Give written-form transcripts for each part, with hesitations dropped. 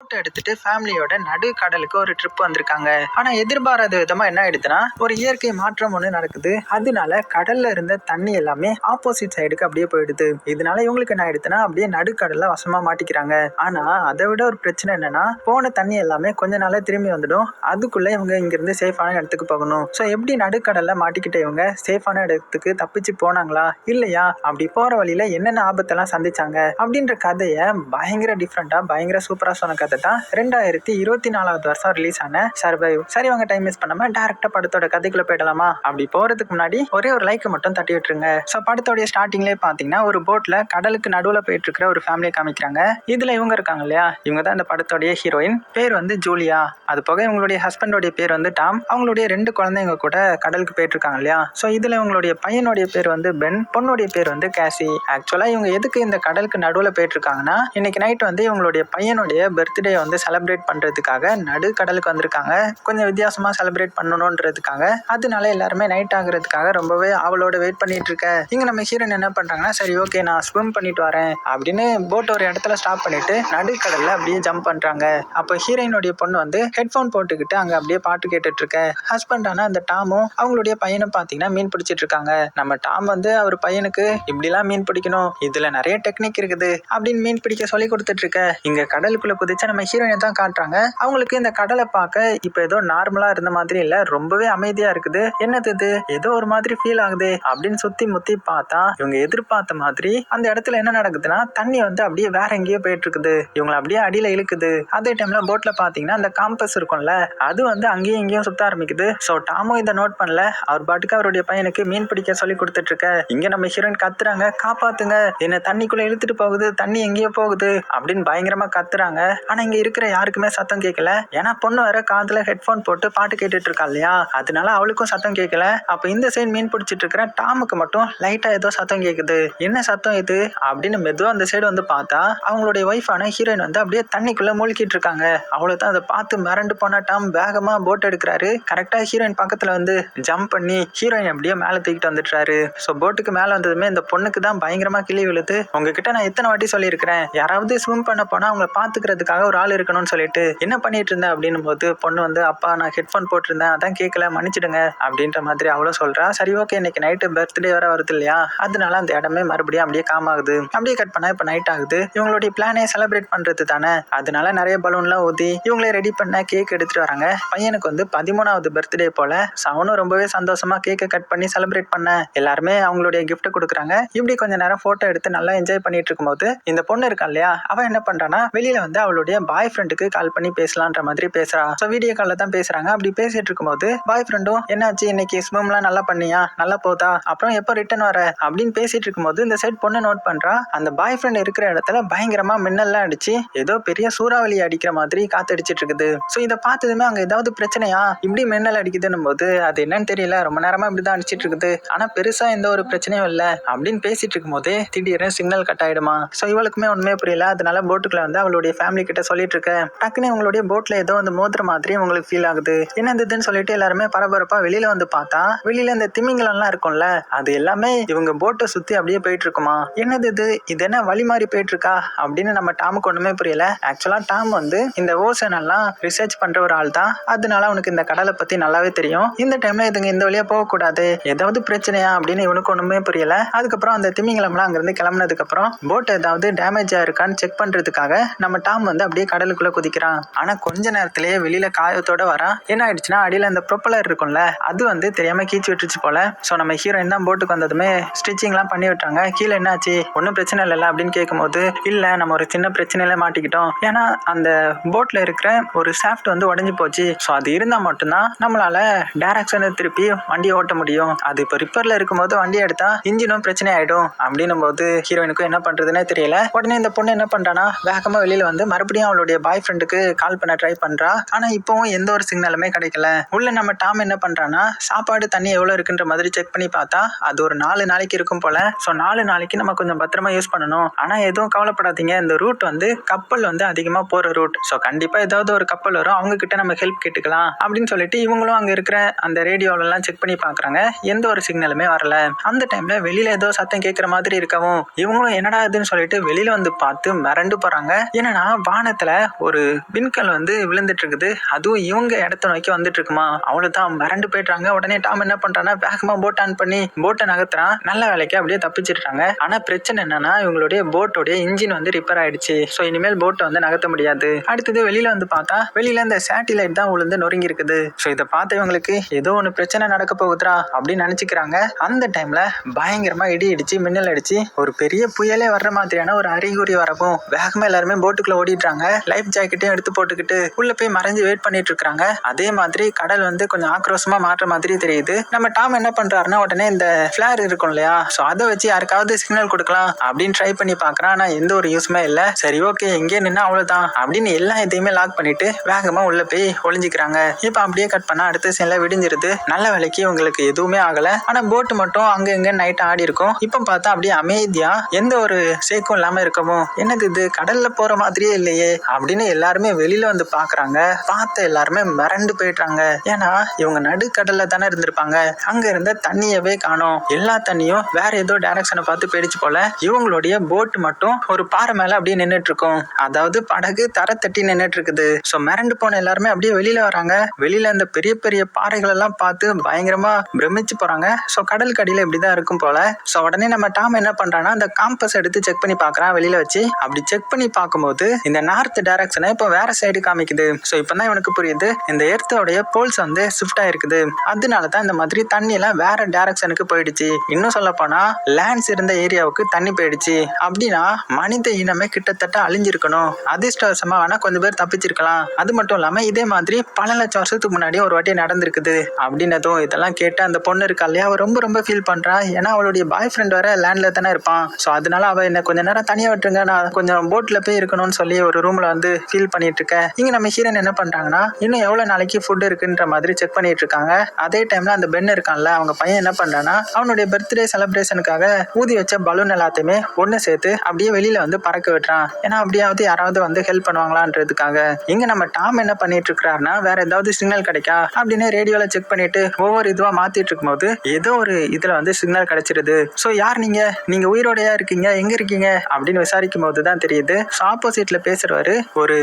Photo எடுத்துட்டு ஃபேமிலியோட நடு கடலுக்கு ஒரு ட்ரிப் வந்திருக்காங்க. ஆனா எதிர்பாராத விதமா என்ன ஆயிடுதுன்னா, ஒரு இயற்கை மாற்றம் ஒண்ணு நடக்குது. அதனால கடல்ல இருந்த தண்ணி எல்லாமே ஆப்போசிட் சைடுக்கு அப்படியே போயிடுது. இதனால இவங்களுக்கு என்ன ஆயிடுதுன்னா, அப்படியே நடுக்கடல்ல வசமா மாட்டிக்கிறாங்க. ஆனா அதை விட ஒரு பிரச்சனை என்னன்னா, போன தண்ணி எல்லாமே கொஞ்ச நாள்ல திரும்பி வந்துடும். அதுக்குள்ள இவங்க இங்க இருந்து சேஃபான இடத்துக்கு போகணும். சோ எப்படி நடுக்கடல்ல மாட்டிக்கிட்ட இவங்க சேஃபான இடத்துக்கு தப்பிச்சு போனாங்களா இல்லையா, அப்படி போற வழியில என்னென்ன ஆபத்தெல்லாம் சந்திச்சாங்க அப்படின்ற கதையை பயங்கர டிஃப்ரெண்டா பயங்கர சூப்பரா சொன்ன கதை தான் 2024 வருஷம் ரிலீஸ் ஆன சர்வைவ். சரி, உங்க டைம் மிஸ் பண்ணாம டைரக்டா படத்தோட கதைக்குள்ள போயிடலாமா? அப்படி போறதுக்கு முன்னாடி ஒரே ஒரு லைக் மட்டும் தட்டி விட்டுருங்க. சோ படத்தோட ஸ்டார்டிங்லேயே பாத்தீங்கன்னா, ஒரு போட்ல கடலுக்கு நடுவுல போயிட்டு இருக்கிற ஒரு ஃபேமிலியை காமிக்கிறாங்க. இதுல இவங்க இருக்காங்க இல்லையா, இவங்க தான் இந்த படத்தோடைய ஹீரோயின். பேர் வந்து ஜூலியா. அது போக இவங்களுடைய ஹஸ்பண்டோடைய பேர் வந்து டாம். அவங்களுடைய 2 குழந்தைங்க கூட கடலுக்கு போயிட்டு இருக்காங்க இல்லையா. சோ இதுல இவங்களுடைய பையனுடைய பேர் வந்து பென், பொண்ணுடைய பேர் வந்து கேசி. ஆக்சுவலா இவங்க எதுக்கு இந்த கடலுக்கு நடுவுல போயிட்டு இருக்காங்கன்னா, இன்னைக்கு நைட் வந்து இவங்களுடைய பையனுடைய பர்த்டே வந்து செலிப்ரேட் பண்றதுக்காக நடு கடலுக்கு வந்திருக்காங்க. கொஞ்சம் வித்தியாசமா செலிப்ரேட் பண்ணணும்ன்றதுக்காக. அதனால எல்லாருமே நைட் ஆகுறதுக்காக ரொம்பவே அவளோட வெயிட் பண்ணிட்டு இருக்க. இங்க நம்ம ஹீரோயின் என்ன பண்றாங்கன்னா, சரி ஓகே நான் ஸ்விம் பண்ணிட்டு வரேன் அப்படின்னு போட் ஒரு இடத்துல ஸ்டாப் பண்ணிட்டு நடுக்கடல்ல அப்படியே ஜம்ப் பண்றாங்க. அப்ப ஹீரோயினுடைய பொண்ணு வந்து ஹெட்போன் போட்டுக்கிட்டு அங்க அப்படியே பாட்டு கேட்டுட்டு இருக்க. ஹஸ்பண்டான அந்த டாமும் அவங்களுடைய பையனும் பாத்தீங்கன்னா மீன் பிடிச்சிட்டு இருக்காங்க. நம்ம டாம் வந்து அவர் பையனுக்கு இப்படிலாம் மீன் பிடிக்கணும், இதுல நிறைய டெக்னிக் இருக்குது அப்படின்னு மீன் பிடிக்க சொல்லி கொடுத்துட்டு இருக்க. இங்க கடலுக்குள்ள குதிச்சா நம்ம ஹீரோயினை தான் காட்டுறாங்க. அவங்களுக்கு இந்த கடலை பார்க்க இப்ப ஏதோ நார்மலா இருந்த மாதிரி இல்ல, ரொம்பவே அமைதியா இருக்குது. என்னது இது, ஏதோ ஒரு மாதிரி ஃபீல் ஆகுது அப்படின்னு சுத்தி முத்தி பார்த்தா இவங்க எதிர்பார்த்த மாதிரி அந்த இடத்துல என்ன நடக்குதுன்னா, தண்ணி வந்து அப்படியே வேற எங்கேயோ போயிட்டு இருக்குது. இவங்களை அப்படியே அடியில இழுக்குது. அதே டைம்ல போட்ல பாத்தீங்கன்னா அந்த காம்பஸ் இருக்கும்ல, அது வந்து அங்கேயும் இங்கேயும் சுத்த ஆரம்பிக்குது. சோ டாமும் இதை நோட் பண்ணல. அவர் பாட்டுக்கு அவருடைய பையனுக்கு மீன் பிடிக்க சொல்லி கொடுத்துட்டு இருக்க. இங்க நம்ம ஹீரோயின் கத்துறாங்க, காப்பாத்துங்க, என்ன தண்ணிக்குள்ள இழுத்துட்டு போகுது, தண்ணி எங்கேயோ போகுது அப்படின்னு பயங்கரமா கத்துறாங்க. ஆனா இங்க இருக்கிற யாருக்குமே சத்தம் கேட்கல. ஏன்னா பொண்ணு வேற காதுல ஹெட்போன் போட்டு பாட்டு கேட்டுட்டு இருக்கா இல்லையா, அதனால அவளுக்கும் சத்தம் கேட்கல. அப்ப இந்த சைடு மீன் பிடிச்சிட்டு இருக்கிற டாமுக்கு மட்டும் லைட்டா ஏதோ சத்தம் கேக்குது. என்ன சத்தம் இது அப்படின்னு மெதுவா அந்த சைடு வந்து பார்த்தா அவங்களுடைய ஒய்ஃபான ஹீரோயின் வந்து அப்படியே தண்ணிக்குள்ள மூழ்கிட்டு இருக்காங்க. அவ்வளவுதான், அதை பார்த்து மிரண்டு போன டாம் வேகமா போட் எடுக்கிறாரு. கரெக்டா ஹீரோயின் பக்கத்துல வந்து ஜம்ப் பண்ணி ஹீரோயின் அப்படியே மேல தூக்கிட்டு வந்துட்டாரு. சோ போட்டுக்கு மேல வந்ததுமே இந்த பொண்ணுக்கு தான் பயங்கரமா கிளி விழுது. உங்ககிட்ட நான் எத்தனை வாட்டி சொல்லியிருக்கிறேன், யாராவது ஸ்விம் பண்ண போனா அவங்களை பாத்துக்கிறதுக்காக ஒரு ஆள் இருக்கணும்னு சொல்லிட்டு என்ன பண்ணிட்டு இருந்தேன் அப்படின்னு போது பொண்ணு வந்து, அப்பா நான் ஹெட்போன் போட்டிருந்தேன் அதான் கேட்கல, மன்னிச்சிடுங்க அப்படின்ற மாதிரி அவளும் சொல்றா. சரி ஓகே, இன்னைக்கு நைட்டு பர்த்டே வர வருது இல்லையா, அதனால அந்த இடமே மறுபடியும் அப்படியே காம் ஆகுது. அப்படியே கட் பண்ணா இப்ப நைட் ஆகுது. இவங்களுடைய பிளானே செலிப்ரேட் பண்றது தானே, அதனால நிறைய பலூன்லாம் ஊதி இவங்களே ரெடி பண்ண கேக் எடுத்துட்டு வராங்க. பையனுக்கு வந்து 13வது பர்த்டே போல. அவனும் ரொம்பவே சந்தோஷமா கேக்கை கட் பண்ணி செலிப்ரேட் பண்ண எல்லாருமே அவங்களுடைய கிஃப்ட் கொடுக்குறாங்க. இப்படி கொஞ்ச நேரம் போட்டோ எடுத்து நல்லா என்ஜாய் பண்ணிட்டு இருக்கும்போது இந்த பொண்ணு இருக்கா இல்லையா, அவன் என்ன பண்றானா, வெளியில வந்து அவளுடைய பாய் ஃப்ரெண்டுக்கு கால் பண்ணி பேசலான்ற மாதிரி பேசுறா. சோ வீடியோ கால்ல தான் பேசுறாங்க. அப்படி பேசிட்டு இருக்கும்போது பாய் ஃப்ரெண்டும், என்னாச்சு இன்னைக்கு ஸ்விம்லாம் நல்லா பண்ணியா, நல்லா போதா, அப்புறம் எப்போ ரிட்டர்ன் வர அப்படின்னு பேசிட்டு இருக்கும்போது இந்த சைட் பொண்ணு நோட் பண்றா, அந்த பாய் ஃப்ரெண்ட் இருக்கிற இடத்துல பயங்கரமா மின்னல்லாம் அடிச்சு ஏதோ பெரிய சூறாவளி அடிக்கிற மாதிரி காத்தடிச்சிட்டு இருக்குது. சோ இதை பார்த்ததுமே அங்க ஏதாவது பிரச்சனையா, இப்படி மின்னல் அடிக்குதுன்னும் போது அது என்னன்னு தெரியல, ரொம்ப நேரமா இப்படிதான் அடிச்சிட்டு இருக்குது, ஆனா பெருசா எந்த ஒரு பிரச்சனையும் இல்ல அப்படின்னு பேசிட்டு இருக்கும் போதே திடீர்னு சிக்னல் கட் ஆயிடுமா. சோ இவளுக்குமே ஒண்ணுமே புரியல. அதனால போட்டுக்குள்ள வந்து அவளுடைய ஃபேமிலி கிட்ட சொல்லிட்டு இருக்க. டக்குன்னு உங்களுடைய போட்ல ஏதோ வந்து மோதிர மாதிரி உங்களுக்கு ஃபீல் ஆகுது. என்னதுன்னு சொல்லிட்டு எல்லாருமே பரபரப்பா வெளியில வந்து பார்த்தா, வெளியில இந்த திமிங்கலம்லாம் இருக்கும்ல, அது எல்லாமே இவங்க போட்டை சுத்தி அப்படியே போயிட்டு இருக்குமா. என்னது இது என்ன வழி மாறி போயிட்டு இருக்கா அப்படின்னு நம்ம டாமுக்கு ஒண்ணுமே புரியல. ஆக்சுவலா டாம் வந்து இந்த ஓசன் எல்லாம் ரிசர்ச் பண்ற ஒரு ஆள் தான். அதனால அவனுக்கு இந்த கடலை பத்தி நல்லாவே தெரியும். இந்த டைம்ல இதுங்க இந்த வழியா போக கூடாது, ஏதாவது பிரச்சனையா அப்படின்னு இவனுக்கு ஒண்ணுமே புரியல. அதுக்கப்புறம் அந்த திமிங்கலம்லாம் அங்க இருந்து கிளம்பினதுக்கு அப்புறம் போட் ஏதாவது டேமேஜ் ஆயிருக்கான்னு செக் பண்றதுக்காக நம்ம டாம் வந்து அப்படியே கடலுக்குள்ள குதிக்கிறான். ஆனா கொஞ்ச நேரத்திலேயே வெளியில காயத்தோட வரான். என்ன ஆயிடுச்சுன்னா, அடியில அந்த ப்ரொப்பலர் இருக்கும்ல, அது வந்து தெரியாம கீச்சு விட்டுருச்சு போல. சோ நம்ம ஹீரோயின் தான் போட்டுக்கு வந்ததுமே ஸ்டிச்சிங் எல்லாம் பண்ணி விட்டாங்க. கீழே என்னாச்சு, ஒன்னும் பிரச்சனை இல்லைல்ல அப்படின்னு கேட்கும்போது, இல்ல நம்ம ஒரு சின்ன பிரச்சனையில மாட்டிக்கிட்டோம். ஏன்னா அந்த போட்ல இருக்கிற ஒரு ஷாஃப்ட் வந்து உடைஞ்சு போச்சு. சோ அது இருந்தா மட்டும்தான் நம்மளால டைரக்ஷனை திருப்பி வண்டியை ஓட்ட முடியும். அது இப்போ ரிப்பேர்ல இருக்கும்போது வண்டி எடுத்தா இன்ஜினும் பிரச்சனை ஆயிடும் அப்படின்னும் போது ஹீரோயினுக்கும் என்ன பண்றதுன்னே தெரியல. உடனே இந்த பொண்ணு என்ன பண்றானா, வேகமா வெளியில வந்து மறுபடியும் அவளுடைய பாய் ஃப்ரெண்டுக்கு கால் பண்ண ட்ரை பண்றா. ஆனா இப்பவும் எந்த ஒரு சிக்னலுமே கிடைக்கல. உள்ள நம்ம டாம் என்ன பண்றானா, சாப்பாடு தண்ணி எவ்வளவு இருக்குன்ற மாதிரி செக் பண்ணி பார்த்தா அது ஒரு 4 நாளைக்கு இருக்கும் போல. சோ 4 நாளைக்கு நம்ம கொஞ்சம் பத்திரமா யூஸ் பண்ணணும். ஆனா எதுவும் கவலைப்படாதீங்க, இந்த ரூட் வந்து கப்பல் வந்து அதிகமா போற ரூட். சோ கண்டிப்பா ஏதாவது ஒரு கப்பல் வரும், அவங்க கிட்ட நம்ம ஹெல்ப் கேட்டுக்கலாம் அப்படின்னு சொல்லிட்டு இவங்களும் அங்க இருக்கிற அந்த ரேடியோல எல்லாம் செக் பண்ணி பாக்குறாங்க. எந்த ஒரு சிக்னலுமே வரல. அந்த டைம்ல வெளியில ஏதோ சத்தம் கேட்கிற மாதிரி இருக்கவும் இவங்களும் என்னடா இதுன்னு சொல்லிட்டு வெளியில வந்து பார்த்து மிரண்டு போறாங்க. என்னன்னா வான வானத்துல ஒரு விண்கல் வந்து விழுந்துட்டு இருக்குது. அதுவும் இவங்க இடத்த நோக்கி வந்துட்டு இருக்குமா. அவ்வளவுதான் மிரண்டு போயிட்டாங்க. உடனே டாம் என்ன பண்றான்னா வேகமா போட் ஆன் பண்ணி போட்டை நகர்த்துறான். நல்ல வேலைக்கு அப்படியே தப்பிச்சிட்டாங்க. ஆனா பிரச்சனை என்னன்னா இவங்களுடைய போட்டோடைய இன்ஜின் வந்து ரிப்பேர் ஆயிடுச்சு. சோ இனிமேல் போட்டை வந்து நகர்த்த முடியாது. அடுத்தது வெளியில வந்து பார்த்தா வெளியில இந்த சேட்டிலைட் தான் உளுந்து நொறுங்கி இருக்குது. சோ இதை பார்த்த இவங்களுக்கு ஏதோ ஒண்ணு பிரச்சனை நடக்க போகுதுரா அப்படின்னு நினைச்சுக்கிறாங்க. அந்த டைம்ல பயங்கரமா இடி இடிச்சு மின்னல் அடிச்சு ஒரு பெரிய புயலே வர்ற மாதிரியான ஒரு அறிகுறி வரவும் வேகமா எல்லாருமே போட்டுக்குள்ள ஓடிடுறாங்க. லைஃப் ஜாக்கெட்டையும் எடுத்து போட்டுக்கிட்டு உள்ள போய் மறைஞ்சு வெயிட் பண்ணிட்டு இருக்காங்க. அதே மாதிரி கடல் வந்து கொஞ்சம் ஆக்ரோஷமா மாற்ற மாதிரி தெரியுது. நம்ம டாம் என்ன பண்றாருன்னா உடனே இந்த பிளேர் இருக்கும் இல்லையா, சோ அதை வச்சு யாருக்காவது சிக்னல் கொடுக்கலாம் அப்படின்னு ட்ரை பண்ணி பாக்குறான். ஆனா எந்த ஒரு யூஸ்மே இல்ல. சரி ஓகே எங்கே நின்னா அவ்வளவுதான் அப்படின்னு எல்லா இதையுமே லாக் பண்ணிட்டு வேகமா உள்ள போய் ஒளிஞ்சுக்கிறாங்க. இப்ப அப்படியே கட் பண்ணா அடுத்த சீன்ல விடிஞ்சிருது. நல்ல வேலைக்கு உங்களுக்கு எதுவுமே ஆகல. ஆனா போட்டு மட்டும் அங்க எங்க நைட் ஆடி இருக்கும். இப்ப பார்த்தா அப்படியே அமைதியா எந்த ஒரு சேக்கும் இல்லாம இருக்கவும் என்னது இது கடல்ல போற மாதிரியே இல்லையே அப்படின்னு எல்லாருமே வெளியில வந்து பாக்குறாங்க. பார்த்த எல்லாருமே மிரண்டு போயிட்டாங்க. ஏன்னா இவங்க நடுக்கடல்ல தானே இருந்திருப்பாங்க. அங்க இருந்த தண்ணியவே காணோம். எல்லா தண்ணியும் வேற ஏதோ டைரக்ஷனை பார்த்து போயிடுச்சு போல. இவங்களுடைய போட் மட்டும் ஒரு பாறை மேல அப்படியே நின்னுட்டு இருக்கும். அதாவது படகு தர தட்டி நின்னுட்டு இருக்குது. சோ மிரண்டு போன எல்லாருமே அப்படியே வெளியில வராங்க. வெளியில அந்த பெரிய பெரிய பாறைகள் எல்லாம் பார்த்து பயங்கரமா பிரமிச்சு போறாங்க. சோ கடல் கடியில இப்படிதான் இருக்கும் போல. சோ உடனே நம்ம டாம் என்ன பண்றான்னா அந்த காம்பஸ் எடுத்து செக் பண்ணி பாக்குறான் வெளியில வச்சு. அப்படி செக் பண்ணி பார்க்கும்போது இந்த நார்த் டைரக்ஷனை இப்போ வேற சைடு காமிக்குது. சோ இப்பதான் இவனுக்கு புரியுது இந்த எர்த்தோடைய போல்ஸ் வந்து ஷிஃப்ட் ஆயிருக்குது. அதனாலதான் இந்த மாதிரி தண்ணி எல்லாம் வேற டைரக்ஷனுக்கு போயிடுச்சு. இன்னும் சொல்ல போனா லேண்ட்ஸ் இருந்த ஏரியாவுக்கு தண்ணி போயிடுச்சு. அப்படின்னா மனித இனமே கிட்டத்தட்ட அழிஞ்சிருக்கணும். அதிர்ஷ்டவசமா வேணா கொஞ்சம் பேர் தப்பிச்சிருக்கலாம். அது மட்டும் இல்லாம இதே மாதிரி பல லட்சம் வருஷத்துக்கு முன்னாடி ஒரு வாட்டி நடந்திருக்குது அப்படின்னதும் இதெல்லாம் கேட்டு அந்த பொண்ணு இருக்கா இல்லையா அவ ரொம்ப ரொம்ப ஃபீல் பண்றா. ஏன்னா அவளுடைய பாய் ஃப்ரெண்ட் வேற லேண்ட்ல தானே இருப்பான். சோ அதனால அவ என்ன கொஞ்ச நேரம் தனியா விட்டுருங்க, நான் கொஞ்சம் போட்ல போய் இருக்கணும்னு சொல்லி ஒரு ரூம்ல வந்து ஃபீல் பண்ணிட்டு இருக்க. இங்க நம்ம ஹீரோயின் என்ன பண்றாங்கன்னா இன்னும் எவ்வளவு நாளைக்கு ஃபுட் இருக்குன்ற மாதிரி செக் பண்ணிட்டு இருக்காங்க. அதே டைம்ல அந்த பென் இருக்கான்ல அவங்க பையன் என்ன பண்றான்னா அவனுடைய பர்த்டே செலிப்ரேஷனுக்காக ஊதி வச்ச பலூன் எல்லாத்தையுமே ஒண்ணு சேர்த்து அப்படியே வெளியில வந்து பறக்க விட்டுறான். ஏன்னா அப்படியாவது யாராவது வந்து ஹெல்ப் பண்ணுவாங்களான்றதுக்காக. இங்க நம்ம டாம் என்ன பண்ணிட்டு இருக்காருன்னா வேற ஏதாவது சிக்னல் கிடைக்கா அப்படின்னு ரேடியோல செக் பண்ணிட்டு ஒவ்வொரு இதுவா மாத்திட்டு இருக்கும்போது ஏதோ ஒரு இதுல வந்து சிக்னல் கிடைச்சிருது. சோ யார் நீங்க உயிரோடையா இருக்கீங்க, எங்க இருக்கீங்க அப்படின்னு விசாரிக்கும் போதுதான் தெரியுது ஆப்போசிட்ல பேசுறவரு ஒரு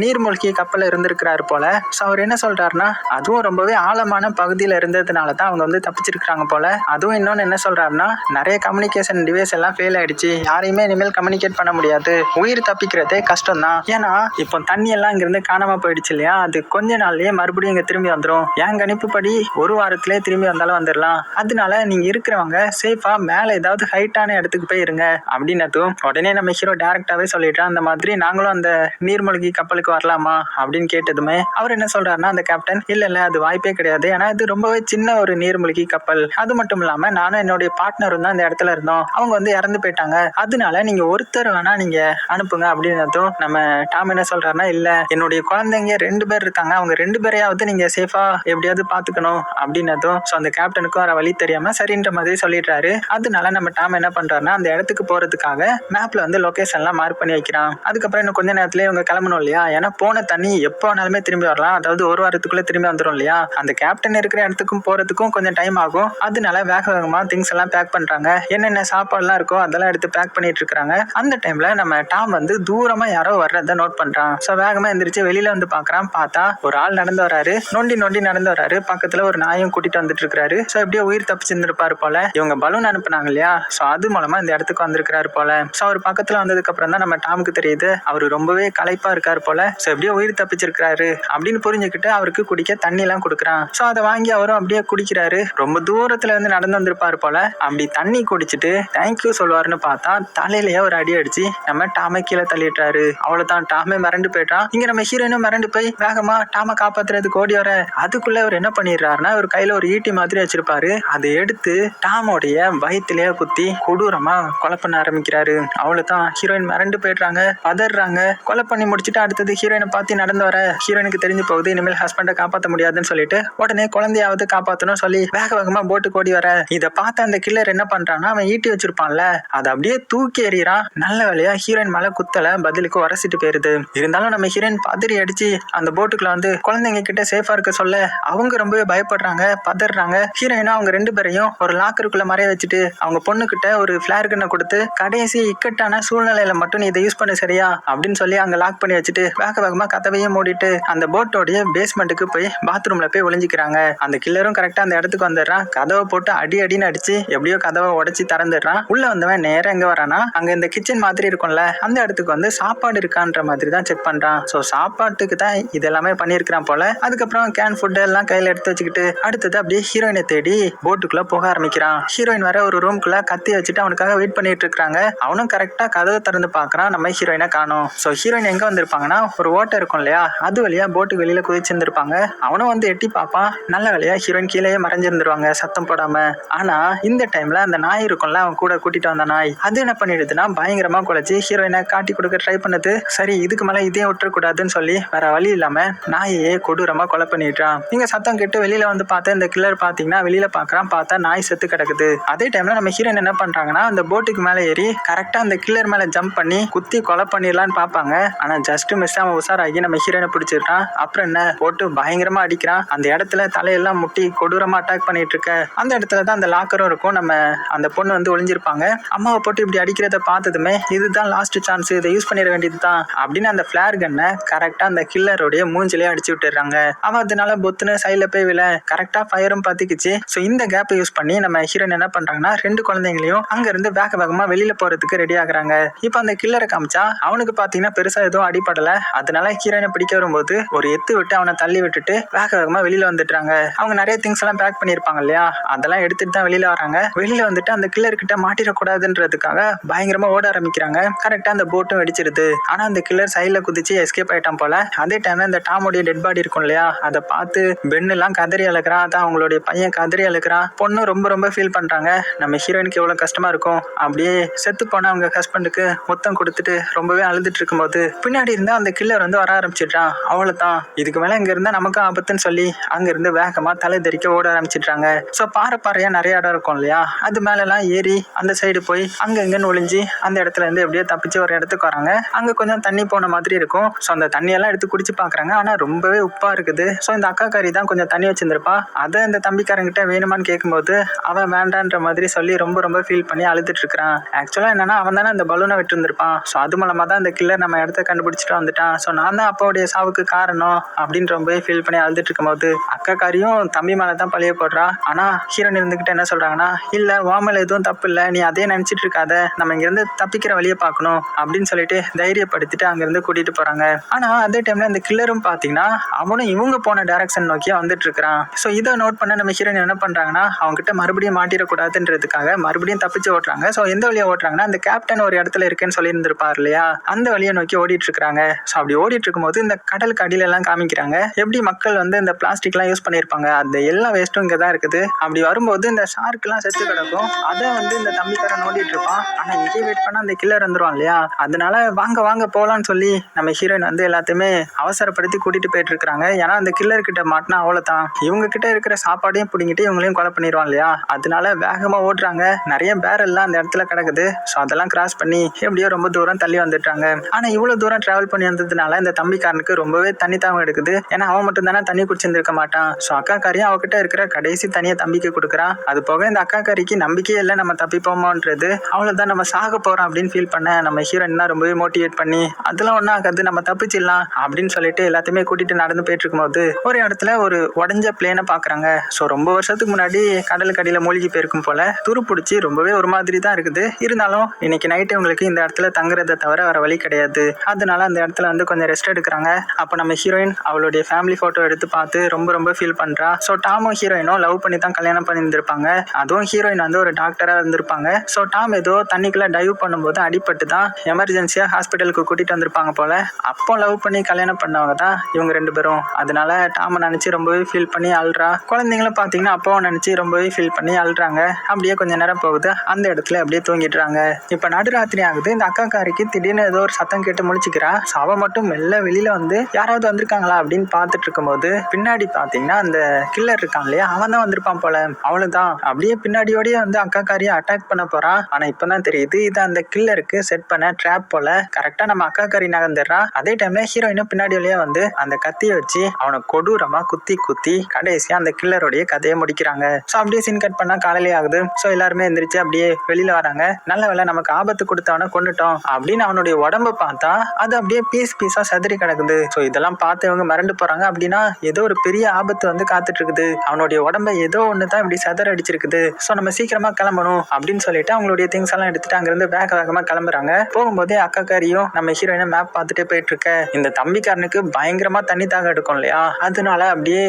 நீர்மூழ்கி கப்பல் இருந்திருக்கிறாரு போல. சோ அவர் என்ன சொல்றாருன்னா அதுவும் ரொம்பவே ஆழமான பகுதியில இருந்ததுனாலதான் அவங்க வந்து தப்பிச்சிருக்காங்க போல. அதுவும் இன்னொன்னு என்ன சொல்றாருன்னா நிறைய கம்யூனிகேஷன் டிவைஸ் எல்லாம் ஃபெயில் ஆயிடுச்சு, யாரையுமே இனிமேல் கம்யூனிகேட் பண்ண முடியாது, உயிர் தப்பிக்கிறதே கஷ்டம் தான். ஏன்னா இப்போ தண்ணி எல்லாம் இங்கிருந்து காணாம போயிடுச்சு இல்லையா, அது கொஞ்ச நாள்லயே மறுபடியும் இங்க திரும்பி வந்துடும். என் கணிப்புப்படி ஒரு வாரத்திலே திரும்பி வந்தாலும் வந்துடலாம். அதனால நீங்க இருக்கிறவங்க சேஃபா மேல ஏதாவது ஹைட்டான இடத்துக்கு போய் இருங்க அப்படின்னதும் உடனே நம்ம ஹீரோ டைரக்டாவே சொல்லிட்டான் அந்த மாதிரி நாங்களும் அந்த நீர்மூழ்கி கப்பலுக்கு வரலாமா அப்படின்னு கேட்டதுமே அவர் என்ன சொல்றாருன்னா அந்த கேப்டன் இல்ல அது வாய்ப்பே கிடையாது. ஏன்னா இது ரொம்பவே சின்ன ஒரு நீர்மூழ்கி கப்பல். அது மட்டும் இல்லாம நானும் என்னுடைய பார்ட்னரும் தான் இந்த இடத்துல இருந்தோம், அவங்க வந்து இறந்து போயிட்டாங்க. அதனால நீங்க ஒருத்தர் வேணா நீங்க அனுப்புங்க அப்படின்னதும் நம்ம டாம் என்ன சொல்றாருன்னா இல்ல என்னுடைய குழந்தைங்க 2 பேர் இருக்காங்க, அவங்க 2 பேரையாவது நீங்க சேஃபா எப்படியாவது பாத்துக்கணும் அப்படின்னதும் அந்த கேப்டனுக்கும் வர வழி தெரியாம சரின்ற மாதிரி சொல்லிடுறாரு. அதனால நம்ம டாம் என்ன பண்றாருன்னா அந்த இடத்துக்கு போறதுக்காக மேப்ல வந்து லொகேஷன் எல்லாம் மார்க் பண்ணி வைக்கிறான். அதுக்கப்புறம் இன்னும் கொஞ்ச நேரத்துல இவங்க கிளம்பணும் இல்லையா, ஏன்னா போன தண்ணி எப்போ வேணாலுமே திரும்பி வரலாம், அதாவது ஒரு வாரத்துக்குள்ள திரும்பி வந்துடும் இல்லையா. அந்த கேப்டன் இருக்கிற இடத்துக்கும் போறதுக்கும் கொஞ்சம் டைம் ஆகும். அதனால வேக வேகமா திங்ஸ் எல்லாம் பேக் பண்றாங்க. என்னென்ன சாப்பாடு எல்லாம் இருக்கோ அதெல்லாம் எடுத்து பேக் பண்ணிட்டு இருக்காங்க. அந்த டைம்ல நம்ம டாம் வந்து தூரமா யாரோ வர்றத நோட் பண்றான். சோ வேகமா எந்திரிச்சு வெளியில வந்து பாக்குறான். பார்த்தா ஒரு ஆள் நடந்து வராரு, நொண்டி நடந்து வராரு. பக்கத்துல ஒரு நாயும் கூட்டிட்டு வந்துட்டு இருக்காரு. சோ எப்படியோ உயிர் தப்பிச்சிருந்திருப்பாரு போல. இவங்க பலூன் அனுப்புனாங்க இல்லையா, சோ அது மூலமா இந்த இடத்துக்கு வந்திருக்காரு போல. சோ அவர் பக்கத்துல வந்ததுக்கு அப்புறம் தான் நம்ம டாமுக்கு தெரியுது அவரு ரொம்பவே களைப்பா இருக்காரு போல. சோ எப்படியோ உயிர் தப்பிச்சிருக்காரு அப்படின்னு புரிஞ்சுக்கிட்டு அவருக்கு குடிக்க தண்ணி எல்லாம் கொடுக்குறான். சோ அதை வாங்கி அவரும் அப்படியே குடிக்கிறாரு. ரொம்ப தூரத்துல இருந்து நடந்து வந்திருப்பாரு போல. அப்படி தண்ணி குடிச்சிட்டு தேங்க்யூ சொல்லுவாருன்னு பார்த்தா தலையிலேயே ஒரு அடி அடிச்சு நம்ம டாமை கீழே தள்ளிட்டாரு. அவ்வளவுதான், டாமே மிரண்டு போயிட்டான். இங்க நம்ம ஹீரோயினும் மிரண்டு போய் வேகமா டாமை காப்பாத்துறதுக்கு ஓடி வர அதுக்குள்ள அவர் என்ன பண்ணிடுறாருன்னா ஒரு கையில ஒரு ஈட்டி மாதிரி வச்சிருப்பாரு. அதை எடுத்து டாமோடைய வயிற்றுலயே குத்தி கொடூரமா கொலை பண்ண ஆரம்பிக்கிறாரு. அவ்வளவுதான், ஹீரோயின் மிரண்டு போயிடுறாங்க, பதறாங்க. கொலை பண்ணி முடிச்சுட்டு அடுத்தது ஹீரோயினை பார்த்து நடந்து வர ஹீரோயினுக்கு தெரிஞ்சு போகுது இனிமேல் ஹஸ்பண்டை காப்பாற்ற முடியாதுன்னு சொல்லிட்டு உடனே குழந்தையாவது காப்பாற்றணும் சொல்லி வேக வேகமா போட்டு ஓடி வர இதை பார்த்த அந்த கில்லர் என்ன பண்றான்னா அவன் ஈட்டி வச்சிருப்பான்ல அதை அப்படியே தூக்கி எறிகிறான். நல்ல வேலையா ஹீரோயின் மேல குத்தல, பதிலுக்கு உரசிட்டு போயிருது. இருந்தாலும் நம்ம ஹீரோயின் பதறி அடிச்சு அந்த போட்டுக்குள்ள வந்து குழந்தைங்க கிட்ட சேஃபா இருக்க சொல்ல அவங்க ரொம்பவே பயப்படுறாங்க, பதறாங்க. ஹீரோயினும் அவங்க 2 பேரையும் ஒரு லாக்கருக்குள்ள மறைய வச்சுட்டு அவங்க பொண்ணு கிட்ட ஒரு ஃபிளேர் கன்னை கொடுத்து கடைசி இக்கட்டான சூழ்நிலையில மட்டும் நீ இதை யூஸ் பண்ண சரியா அப்படின்னு சொல்லி சொல்லி அங்க லாக் பண்ணி வச்சுட்டு வேக வேகமா கதவையும் மூடிட்டு அந்த போட்டோடைய பேஸ்மெண்ட்டுக்கு போய் பாத்ரூம்ல போய் ஒளிஞ்சிக்கிறாங்க. அந்த கில்லரும் கரெக்டா அந்த இடத்துக்கு வந்துடுறான். கதவை போட்டு அடின்னு அடிச்சு எப்படியோ கதவை உடைச்சி திறந்துடுறான். உள்ள வந்தவன் நேரம் எங்க வரானா, அங்க இந்த கிச்சன் மாதிரி இருக்கும்ல அந்த இடத்துக்கு வந்து சாப்பாடு இருக்கான்ற மாதிரி தான் செக் பண்றான். சோ சாப்பாட்டுக்கு தான் இதெல்லாமே பண்ணிருக்கான் போல. அதுக்கப்புறம் கேன் ஃபுட் எல்லாம் கையில எடுத்து வச்சுக்கிட்டு அடுத்தது அப்படியே ஹீரோயினை தேடி போட்டுக்குள்ள போக ஆரம்பிக்கிறான். ஹீரோயின் வர ஒரு ரூம்குள்ள கத்தி வச்சுட்டு அவனுக்காக வெயிட் பண்ணிட்டு இருக்காங்க. அவனும் கரெக்டா கதவை திறந்து பாக்குறான். நம்ம ஹீரோயினை காணோம். சோ ஹீரோயின் எங்க வந்திருப்பாங்கன்னா ஒரு ஓட்டை இருக்கும் இல்லையா, அது வழியா போட்டு வெளியில குதிச்சிருந்திருப்பாங்க. அவனும் வந்து எட்டி பாப்பான். நல்ல வேலையா ஹீரோயின் கீழேயே மறைஞ்சிருந்துருவாங்க சத்தம் போடாம. ஆனா இந்த டைம்ல அந்த நாய் இருக்கும்ல, அவன் கூட கூட்டிட்டு வந்த நாய், அது என்ன பண்ணிடுதுன்னா பயங்கரமா குலைச்சு ஹீரோயினை காட்டி கொடுக்க ட்ரை பண்ணுது. சரி இதுக்கு மேல இதையும் விட்டுறக்கூடாதுன்னு சொல்லி வேற வழி இல்லாம நாயையே கொடூரமா கொலை பண்ணிடுறான். நீங்க சத்தம் கேட்டு வெளியில வந்து பார்த்த இந்த கில்லர் பாத்தீங்கன்னா வெளியில பாக்குறான். பார்த்தா நாய் செத்து கிடக்குது. அதே டைம்ல நம்ம ஹீரோயின் என்ன பண்றாங்கன்னா அந்த போட்டுக்கு மேல ஏறி கரெக்டா அந்த கில்லர் மேல ஜம்ப் பண்ணி குத்தி கொலை பண்ணிடலான்னு பாப்பாங்க. ஆனா ஜஸ்ட் மிஸ் அவன் உசாராகி நம்ம ஹீரோயினை பிடிச்சிருக்கான். அப்புறம் என்ன போட்டு பயங்கரமா அடிக்கிறான். அந்த இடத்துல தலையெல்லாம் முட்டி கொடூரமா அட்டாக் பண்ணிட்டு இருக்க அந்த இடத்துல தான் அந்த லாக்கரும் இருக்கும். நம்ம அந்த பொண்ணு வந்து ஒளிஞ்சிருப்பாங்க. அம்மாவை போட்டு இப்படி அடிக்கிறத பார்த்ததுமே இதுதான் லாஸ்ட் சான்ஸ், இதை யூஸ் பண்ணிட வேண்டியதுதான் அப்படின்னு அந்த பிளேர் கன்னை கரெக்டா அந்த கில்லருடைய மூஞ்சிலேயே அடிச்சு விட்டுறாங்க. அவன் அதனால பொத்துன்னு சைட்ல போய் விழ கரெக்டா ஃபயரும் பத்திக்குச்சு. ஸோ இந்த கேப்பை யூஸ் பண்ணி நம்ம ஹீரோயின் என்ன பண்றாங்கன்னா 2 குழந்தைங்களையும் அங்க இருந்து வேக வேகமா வெளியில போறதுக்கு ரெடி ஆகுறாங்க. இப்போ அந்த கில்லரை காமிச்சா அவனுக்கு பாத்தீங்கன்னா பெருசா எதுவும் அடிப்படல. அதனால ஹீரோயினை பிடிக்க வரும்போது ஒரு எத்து விட்டு அவனை தள்ளி விட்டுட்டு வேக வேகமா வெளியில வந்துட்டாங்க. அவங்க நிறைய திங்ஸ் எல்லாம் பேக் பண்ணிருப்பாங்க இல்லையா, அதெல்லாம் எடுத்துட்டு தான் வெளியில வராங்க. வெளியில வந்துட்டு அந்த கில்லர் கிட்ட மாட்டிடக்கூடாதுன்றதுக்காக பயங்கரமா ஓட ஆரம்பிக்கிறாங்க. கரெக்டா அந்த போட்டும் வெடிச்சிருது. ஆனா அந்த கில்லர் சைட்ல குதிச்சு எஸ்கேப் ஆயிட்டான் போல. அதே டைம்ல இந்த டாமோடைய டெட் பாடி இருக்கும் இல்லையா, அதை பார்த்து பென் எல்லாம் கதறி அழுக்கிறான். அதான் அவங்களுடைய பையன் கதறி அழுக்கிறான். பொண்ணு ரொம்ப ரொம்ப ஃபீல் பண்றாங்க. நம்ம ஹீரோயினுக்கு எவ்வளவு கஷ்டமா இருக்கும். அப்படியே செத்து போன அவங்க ஹஸ்பண்டுக்கு முத்தம் கொடுத்துட்டு ரொம்பவே அழுதுட்டு இருக்கும்போது பின்னாடி இருந்தா அந்த கில்லர் வந்து வர ஆரம்பிச்சிட்டான். அவ்வளவுதான், இதுக்கு மேல இங்க இருந்தா நமக்கு ஆபத்துன்னு சொல்லி அங்க இருந்து வேகமா தலை தெறிக்க ஓட ஆரம்பிச்சிட்டாங்க. சோ பாறையா நிறைய இடம் இருக்கும் இல்லையா, அது மேல எல்லாம் ஏறி அந்த சைடு போய் அங்க இங்கன்னு ஒளிஞ்சு அந்த இடத்துல இருந்து எப்படியோ தப்பிச்சு ஒரு இடத்துக்கு வராங்க. அங்க கொஞ்சம் தண்ணி போன மாதிரி இருக்கும். சோ அந்த தண்ணி எல்லாம் எடுத்து குடிச்சு பாக்குறாங்க. ஆனா ரொம்பவே உப்பா இருக்குது. சோ இந்த அக்கா காரி தான் கொஞ்சம் தண்ணி வச்சிருந்திருப்பா. அதை இந்த தம்பிக்காரங்கிட்ட வேணுமான்னு கேட்கும்போது அவன் வேண்டான்ற மாதிரி சொல்லி ரொம்ப ரொம்ப ஃபீல் பண்ணி அழுதுட்டு இருக்கிறான். ஆக்சுவலா என்னன்னா அவன் தானே அந்த பலூனை விட்டு இருந்திருப்பான். ஸோ அது மூலமா தான் அந்த கில்லர் நம்ம இடத்த கண்டுபிடிச்சிட்டு வந்துட்டான். ஸோ நான் தான் அப்பாவுடைய சாவுக்கு காரணம் அப்படின்னு ரொம்பவே ஃபீல் பண்ணி அழுதுட்டு இருக்கும்போது அக்கா காரியும் தம்பி மேல தான் பழிய போடுறா. ஆனா ஹீரோன் இருந்துகிட்டு என்ன சொல்றாங்கன்னா, இல்ல வாமல எதுவும் தப்பு இல்ல, நீ அதே நினைச்சிட்டு இருக்காத, நம்ம இங்க இருந்து தப்பிக்கிற வழியை பார்க்கணும் அப்படின்னு சொல்லிட்டு தைரியப்படுத்திட்டு அங்க இருந்து கூட்டிட்டு போறாங்க. ஆனா அதே டைம்ல இந்த கில்லரும் பாத்தீங்கன்னா அவனும் இவங்க போன டைரக்ஷன் நோக்கி வந்துட்டு இருக்கிறான். ஸோ இதை நோட் பண்ண நம்ம ஹீரோயின் என்ன பண்றாங்கன்னா அவங்க கிட்ட மறுபடியும் மாட்டிடக்கூடாதுன்றதுக்காக மறுபடியும் தப்பிச்சு ஓட்டுறாங்க. ஸோ எந்த வழியா ஓட்டுறாங்கன்னா அந்த கேப்டன் ஒரு இடத்துல இருக்கேன்னு சொல்லி இருந்திருப்பார் இல்லையா, அந்த வழியை நோக்கி ஓடிட்டு இருக்காங்க. ஸோ அப்படி ஓடிட்டு இருக்கும்போது இந்த கடலுக்கு அடியில எல்லாம் காமிக்கிறாங்க எப்படி மக்கள் வந்து இந்த பிளாஸ்டிக் எல்லாம் யூஸ் பண்ணிருப்பாங்க. அந்த எல்லா வேஸ்ட்டும் இங்க தான் இருக்குது. அப்படி வரும்போது இந்த ஷார்க் எல்லாம் செத்து கிடக்கும். அதை வந்து இந்த தம்பிக்காரன் ஓடிட்டு இருப்பான். ஆனா இங்கே வெயிட் பண்ணா அந்த கில்லர் வந்துருவான் இல்லையா, அதனால வாங்க வாங்க போலான்னு சொல்லி நம்ம ஹீரோயின் வந்து எல்லாத்தையுமே அவசரப்படுத்தி கூட்டிட்டு போயிட்டு இருக்காங்க. ஏன்னா அந்த கில்லர் கிட்ட மாட்டினா அவ்வளவுதான், இவங்க கிட்ட இருக்கிற சாப்பாடையும் பிடிங்கிட்டு இவங்களையும் கொலை பண்ணிடுவான் இல்லையா. அதனால வேகமா ஓடுறாங்க. நிறைய பேரல் எல்லாம் அந்த இடத்துல கிடக்குது. ஸோ அதெல்லாம் கிராஸ் பண்ணி எப்படியோ ரொம்ப தூரம் தள்ளி வந்துட்டாங்க. ஆனா இவ்வளவு தூரம் டிராவல் பண்ணி வந்ததுனால இந்த தம்பிக்காரனுக்கு ரொம்பவே தண்ணி தாகம் எடுக்குது. ஏன்னா அவன் மட்டும் தானே தண்ணி குடிச்சிருந்திருக்க மாட்டான். ஸோ அக்கா காரியும் அவகிட்ட இருக்கிற கடைசி தனியை தம்பிக்கு கொடுக்குறான். அது போக இந்த அக்கா காரிக்கு நம்பிக்கையே இல்லை நம்ம தப்பிப்போமோன்றது. அவ்வளவுதான் நம்ம சாக போறோம் அப்படின்னு ஃபீல் பண்ண நம்ம ஹீரோயின் தான் ரொம்பவே மோட்டிவேட் பண்ணி அதெல்லாம் ஒன்றும் ஆகாது நம்ம தப்பிச்சிடலாம் அப்படின்னு சொல்லிட்டு எல்லாத்தையுமே கூட்டிட்டு நடந்து போயிட்டு இருக்கும்போது ஒரு இடத்துல ஒரு உடஞ்ச பிளேனை பாக்குறாங்க. ஸோ ரொம்ப வருஷத்துக்கு முன்னாடி கடலுக்கு அடியில மூழ்கி போயிருக்கும் போல துரு பிடிச்சி ரொம்பவே ஒரு மாதிரி தான் இருக்குது. இருந்தாலும் இன்னைக்கு நைட்டு உங்களுக்கு இந்த இடத்துல தங்குறதை தவிர வேற வழி கிடையாது. அதனால அந்த இடத்துல வந்து கொஞ்சம் ரெஸ்ட் எடுக்கிறாங்க. அப்போ நம்ம ஹீரோயின் அவளுடைய ஃபேமிலி போட்டோ எடுத்து பார்த்து ரொம்ப ரொம்ப ஃபீல் பண்றா. ஸோ டாமும் ஹீரோயினும் லவ் பண்ணி தான் கல்யாணம் பண்ணியிருந்திருப்பாங்க. அதுவும் ஹீரோயின் வந்து ஒரு டாக்டரா இருந்திருப்பாங்க. ஸோ டாம் ஏதோ தண்ணிக்குள்ள டைவ் பண்ணும்போது அடிபட்டு தான் எமர்ஜென்சியா ஹாஸ்பிட்டலுக்கு கூட்டிட்டு வந்திருப்பாங்க போல. அப்போ லவ் பண்ணி கல்யாணம் பண்ணவங்க தான் இவங்க 2 பேரும். அதனால டாம நினைச்சு ரொம்பவே ஃபீல் பண்ணி அழுறா. குழந்தைங்களும் பாத்தீங்கன்னா அப்பாவும் நினைச்சு ரொம்பவே ஃபீல் பண்ணி அழுறாங்க. அப்படியே கொஞ்ச நேரம் போகுது. அந்த இடத்துல அப்படியே தூங்கிடுறாங்க. இப்ப நடுராத்திரி ஆகுது. இந்த அக்கா காரிக்கு திடீர்னு ஏதோ ஒரு சத்தம் கேட்டு முழிச்சுக்கிறா. அவ மட்டும் மெல்ல வெளியில வந்து யாராவது வந்திருக்காங்களா அப்படின்னு பாத்துட்டு இருக்கும்போது பின்னாடி பாத்தீங்கன்னா அந்த கில்லர் இருக்கான் இல்லையா, அவன் தான் வந்திருப்பான் போல. அவ்வளவுதான், அப்படியே பின்னாடியோடய வந்து அக்கா காரியை அட்டாக் பண்ண போறான். ஆனா இப்பதான் தெரியுது இது அந்த கில்லருக்கு செட் பண்ண ட்ராப் போல. கரெக்டா நம்ம அக்கா காரி நகர்ந்துடுறான். அதே டைம்ல ஹீரோயினும் பின்னாடி வழியா வந்து அந்த கத்தியை வச்சு அவனை கொடூரமா குத்தி குத்தி கடைசியா அந்த கில்லருடைய கதையை முடிக்கிறாங்க. சோ அப்படியே சீன் கட் பண்ணா காலையிலே ஆகுது. சோ எல்லாருமே எந்திரிச்சு அப்படியே வெளியில வராங்க. நல்ல வேளை நமக்கு ஆபத்து கொடுத்தவனை கொண்டுட்டோம் அப்படின்னு அவனுடைய உடம்ப பார்த்து பார்த்தா அது அப்படியே பீஸா சதுரி கிடக்குது. ஸோ இதெல்லாம் பார்த்து இவங்க மிரண்டு போறாங்க. அப்படின்னா ஏதோ ஒரு பெரிய ஆபத்து வந்து காத்துட்டு இருக்குது, அவனுடைய உடம்ப ஏதோ ஒண்ணுதான் இப்படி சதற அடிச்சிருக்குது. ஸோ நம்ம சீக்கிரமா கிளம்பணும் அப்படின்னு சொல்லிட்டு அவங்களுடைய திங்ஸ் எல்லாம் எடுத்துட்டு அங்கிருந்து வேகமா கிளம்புறாங்க. போகும்போதே அக்காக்காரியும் நம்ம ஹீரோயினை மேப் பார்த்துட்டே போயிட்டு இருக்க. இந்த தம்பிக்காரனுக்கு பயங்கரமா தண்ணி தாக எடுக்கும் இல்லையா, அதனால அப்படியே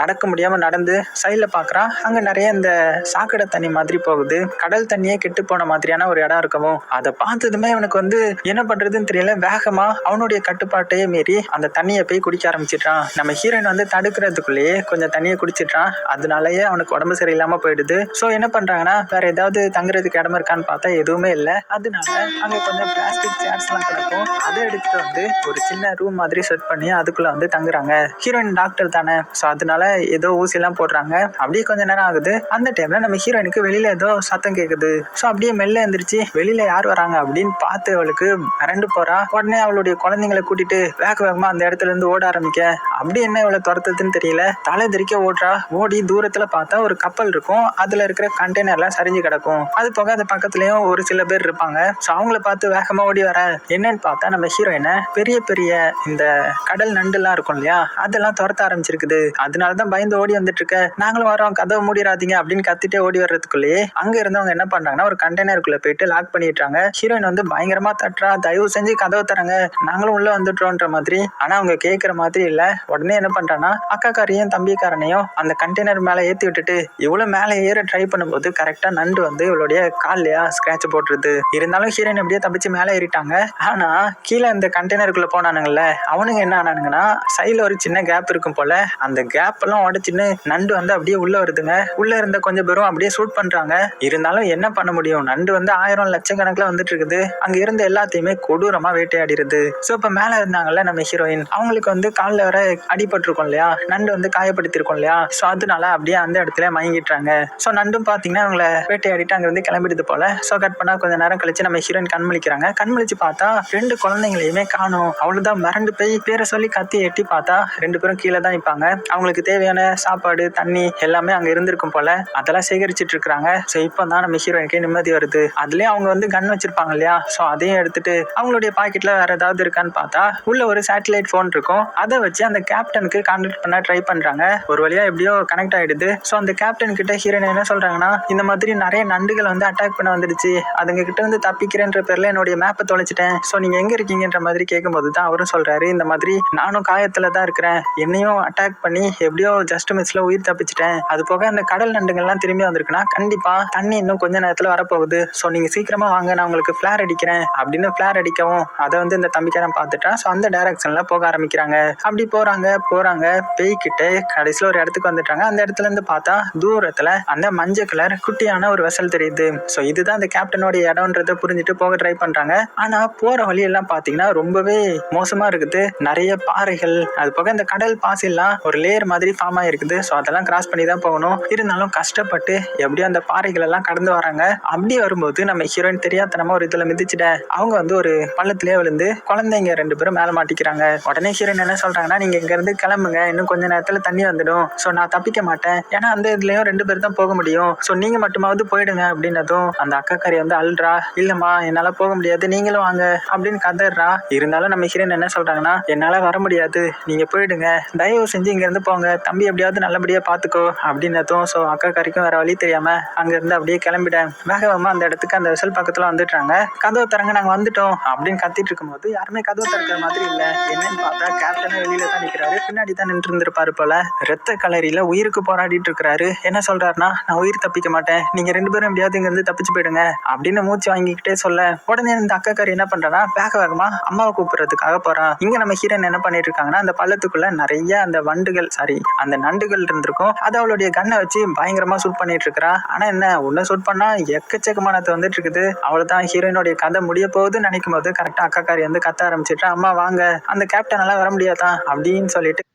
நடக்க முடியாம நடந்து சைட்ல பாக்குறான். அங்க நிறைய இந்த சாக்கடை தண்ணி மாதிரி போகுது. கடல் தண்ணியே கெட்டு போன மாதிரியான ஒரு இடம் இருக்கவும் அதை பார்த்ததுமே அவனுக்கு வந்து என்ன பண்றதுன்னு தெரியல. வேகமா அவனுடைய கட்டுப்பாட்டையே மீறி அந்த தண்ணியை போய் குடிக்க ஆரம்பிச்சிட்டான். நம்ம ஹீரோயின் வந்து தடுக்கிறதுக்குள்ளேயே கொஞ்சம் தண்ணியை குடிச்சிட்டான். அதனாலயே அவனுக்கு உடம்பு சரியில்லாம போயிடுது. சோ என்ன பண்றாங்கன்னா வேற ஏதாவது தங்குறதுக்கு இடம் இருக்கான்னு பார்த்தா எதுவுமே இல்லை. அதனால அங்க கொஞ்சம் பிளாஸ்டிக் சேர்ஸ் எல்லாம் கிடக்கும். அதை எடுத்துட்டு வந்து ஒரு சின்ன ரூம் மாதிரி செட் பண்ணி அதுக்குள்ள வந்து தங்குறாங்க. ஹீரோயின் டாக்டர் தானே, சோ அதனால ஏதோ ஊசி எல்லாம் போடுறாங்க. அப்படியே கொஞ்ச நேரம் ஆகுது. அந்த டைம்ல நம்ம ஹீரோயினுக்கு வெளியில ஏதோ சத்தம் கேக்குது. சோ அப்படியே மெல்ல எந்திரிச்சு வெளியில யார் வராங்க அப்படின்னு பார்த்து அவளுக்கு மிரண்டு போறா. உடனே அவளுடைய குழந்தைங்களை கூட்டிட்டு வேகமா அந்த இடத்துல இருந்து ஓட ஆரம்பிக்க. அப்படி என்ன இவளை துரத்துதுன்னு தெரியல, தலை தெறிக்க ஓடுறா. ஓடி தூரத்துல பார்த்தா ஒரு கப்பல் இருக்கும். அதுல இருக்கிற கண்டெய்னர்லாம் சரிஞ்சு கிடக்கும். அது போக அது பக்கத்துலயும் ஒரு சில பேர் இருப்பாங்க. சோ அவங்கள பார்த்து வேகமா ஓடி வர. என்னன்னு பார்த்தா நம்ம ஹீரோயினை பெரிய பெரிய இந்த கடல் நண்டு எல்லாம் இருக்கும் இல்லையா, அதெல்லாம் துரத்த ஆரம்பிச்சிருக்குது. அதனாலதான் பயந்து ஓடி வந்துட்டு இருக்க. நாங்களும் வரோம், கதவை மூடிடாதீங்க அப்படின்னு கத்திட்டே ஓடி வர்றதுக்குள்ளேயே அங்க இருந்தவங்க என்ன பண்றாங்கன்னா ஒரு கண்டெய்னருக்குள்ள போயிட்டு லாக் பண்ணிட்டாங்க. ஹீரோயின் வந்து பயங்கரமா தட்டுறா, தயவு செஞ்சு கதவை தரங்க, நாங்களும் உள்ள வந்துட்டோன்ற மாதிரி. ஆனா அவங்க கேட்கற மாதிரி இல்ல. உடனே என்ன பண்றான்னா அக்காக்காரையும் தம்பிக்காரனையும் அந்த கண்டெய்னர் மேல ஏத்தி விட்டுட்டு இவ்வளவு மேல ஏற ட்ரை பண்ணும்போது கரெக்டா நண்டு வந்து இவளுடைய கால்லையா ஸ்கிராட்ச் போட்டுருது. இருந்தாலும் ஹீரோயின் அப்படியே தப்பிச்சு மேல ஏறிட்டாங்க. ஆனா கீழே இந்த கண்டெய்னருக்குள்ள போனானுங்கல்ல, அவனுங்க என்ன ஆனானுங்கன்னா சைட்ல ஒரு சின்ன கேப் இருக்கும் போல, அந்த கேப் எல்லாம் உடச்சுன்னு நண்டு வந்து அப்படியே உள்ள வருதுங்க. உள்ள இருந்த கொஞ்சம் பேரும் அப்படியே ஷூட் பண்றாங்க. இருந்தாலும் என்ன பண்ண முடியும், நண்டு வந்து 1000 லட்சக்கணக்கில் வந்துட்டு இருக்குது. அங்க இருந்த எல்லாத்தையுமே கொடூரமா வேட்டையாடிருது. சோ இப்ப மேல இருந்தாங்கல்ல நம்ம ஹீரோயின், அவங்களுக்கு வந்து காலில் வர அடிபட்டிருக்கும் இல்லையா, நண்டு வந்து காயப்படுத்திருக்கும் இல்லையா, சோ அதனால அப்படியே அந்த இடத்துல மயங்கிட்டாங்க. சோ நண்டும் பாத்தீங்கன்னா அவங்கள வேட்டையாடிட்டு அங்க இருந்து கிளம்பிடுது போல. சோ கட் பண்ணா கொஞ்ச நேரம் கழிச்சு நம்ம ஹீரோயின் கண்முழிக்கிறாங்க. கண்முழிச்சு பார்த்தா 2 குழந்தைங்களையுமே காணும். அவ்வளவுதான் மிரண்டு போய் பேரை சொல்லி கத்தி எட்டி பார்த்தா 2 பேரும் கீழே தான் நிற்பாங்க. அவங்களுக்கு தேவையான சாப்பாடு தண்ணி எல்லாமே அங்க இருந்திருக்கும் போல. அதெல்லாம் சேகரிச்சிட்டு இருக்காங்க. சோ இப்பதான் நம்ம ஹீரோயினுக்கே நிம்மதி வருது. அதுலயே அவங்க வந்து கன் வச்சிருப்பாங்க இல்லையா, சோ அதையும் எடுத்துட்டு அவங்களுடைய பாக்கெட்ல வேற ஏதாவது இருக்கான்னு பார்த்தா உள்ள ஒரு சேட்டலைட் போன் இருக்கும். அதை வச்சு அந்த கேப்டனுக்கு கான்டாக்ட் பண்ண ட்ரை பண்றாங்க. ஒரு வழியா எப்படியோ கனெக்ட் ஆயிடுது. சோ அந்த கேப்டன் கிட்ட ஹீரோயின் என்ன சொல்றாங்கன்னா, இந்த மாதிரி நிறைய நண்டுகள் வந்து அட்டாக் பண்ண வந்துடுச்சு, அதுங்க கிட்ட இருந்து தப்பிக்கிறேன்ற பேர்ல என்னுடைய மேப்பை தொலைச்சிட்டேன், சோ நீங்க எங்க இருக்கீங்கன்ற மாதிரி கேட்கும்போது தான் அவரும் சொல்றாரு, இந்த மாதிரி நானும் காயத்துல தான் இருக்கிறேன், என்னையும் அட்டாக் பண்ணி எப்படியோ ஜஸ்ட் மிஸ்ல உயிர் தப்பிச்சிட்டேன். அது போக அந்த கடல் நண்டுகள்லாம் திரும்பி வந்திருக்குன்னா கண்டிப்பா தண்ணி இன்னும் கொஞ்ச நேரத்துல வரப்போகுது, சோ நீங்க சீக்கிரமா வாங்க, நான் உங்களுக்கு பிளேர் அடிக்கிறேன் அப்படின்னு பிளேர் அடிக்கவும் அதை வந்து இந்த தம்பிக்காரன் பார்த்துட்டா. சோ அந்த டைரக்ஷன்ல போக ஆரம்பிக்கிறாங்க. அப்படி போறாங்க பேய்கிட்ட கடைசியில ஒரு இடத்துக்கு வந்துட்டாங்க. அந்த இடத்துல இருந்து பார்த்தா தூரத்துல அந்த மஞ்சள் கலர் குட்டியான ஒரு வெசல் தெரியுது. சோ இதுதான் அந்த கேப்டனோட இடம்ன்றத புரிஞ்சுட்டு போக ட்ரை பண்றாங்க. ஆனா போற வழி எல்லாம் பாத்தீங்கன்னா ரொம்பவே மோசமா இருக்குது. நிறைய பாறைகள், அது போக இந்த கடல் பாசி எல்லாம் ஒரு லேயர் மாதிரி ஃபார்ம் ஆயிருக்குது. சோ அதெல்லாம் கிராஸ் பண்ணி தான் போகணும். இருந்தாலும் கஷ்டப்பட்டு எப்படியோ அந்த பாறைகள் எல்லாம் கடந்து வராங்க. அப்படி வரும்போது நம்ம ஹீரோயின் தெரியாதனமா ஒரு இதுல மிதிச்சுட்ட. அவங்க வந்து ஒரு பள்ளத்திலேயே விழுந்து குழந்தைங்க 2 பேரும் மேல மாட்டிக்கிறாங்க. உடனே ஹீரோயின் என்ன சொல்றாங்கன்னா, நீங்க இங்க இருந்து கிளம்புங்க, இன்னும் கொஞ்ச நேரத்துல தண்ணி வந்துடும், சோ நான் தப்பிக்க மாட்டேன், ஏன்னா அந்த இதுலயும் 2 பேர் தான் போக முடியும், சோ நீங்க மட்டுமாவது போயிடுங்க அப்படின்னதும் அந்த அக்காக்காரி வந்து அல்றா, இல்லம்மா என்னால போக முடியாது, நீங்களும் வாங்க அப்படின்னு கதறா. இருந்தாலும் நம்ம ஹீரோயின் என்ன சொல்றாங்கன்னா, என்னால வர முடியாது, நீங்க போயிடுங்க, தயவு செஞ்சு இங்க இருந்து போங்க, தம்பி எப்படியாவது நல்லபடியா பாத்துக்கோ அப்படின்னதும் சோ அக்காக்காரிக்கும் வேற வழி தெரியாம அங்க இருந்து அப்படியே கிளம்பிட வேகமா அந்த இடத்துக்கு அந்த வெசல் பக்கத்துல வந்துட்டாங்க. கதவு தரங்க, நாங்க வந்துட்டோம் அப்படின்னு கத்திட்டு இருக்கும்போது யாருமே கதவு திறக்கிற மாதிரி இல்ல. என்னன்னு பார்த்தா கேப்டனே வெளியில தான் நிக்கிறாரு. பின்னாடி தான் நின்று இருந்திருப்பாரு போல. ரத்த கலரியில உயிருக்கு போராடிட்டு இருக்கிறாரு. என்ன சொல்றாருன்னா, நான் உயிர் தப்பிக்க மாட்டேன், நீங்க 2 பேரும் எப்படியாவது இங்க இருந்து தப்பிச்சு போயிடுங்க அப்படின்னு மூச்சு வாங்கிக்கிட்டே சொல்ல, உடனே இந்த அக்காக்காரி என்ன பண்றானா வேகமா அம்மாவை கூப்பிடுறதுக்காக போறான். இங்க நம்ம ஹீரோயின் என்ன பண்ணிட்டு இருக்காங்கன்னா, அந்த பள்ளத்துக்குள்ள நிறைய அந்த வண்டுகள் அந்த நண்டுகள் இருந்திருக்கும். அது அவளுடைய கண்ணை வச்சு பயங்கரமா ஷூட் பண்ணிட்டு இருக்கா. ஆனா என்ன ஒண்ணு ஷூட் பண்ணா எக்கச்சக்கமானது வந்துட்டு இருக்குது. அவள்தான் ஹீரோயினுடைய கதை முடிய போகுதுன்னு நினைக்கும் போது கரெக்டா அக்காக்காரி வந்து கத்த ஆரம்பிச்சிட்டா, அம்மா வாங்க, அந்த கேப்டன் எல்லாம் வர முடியாதான் அப்படின்னு சொல்லிட்டு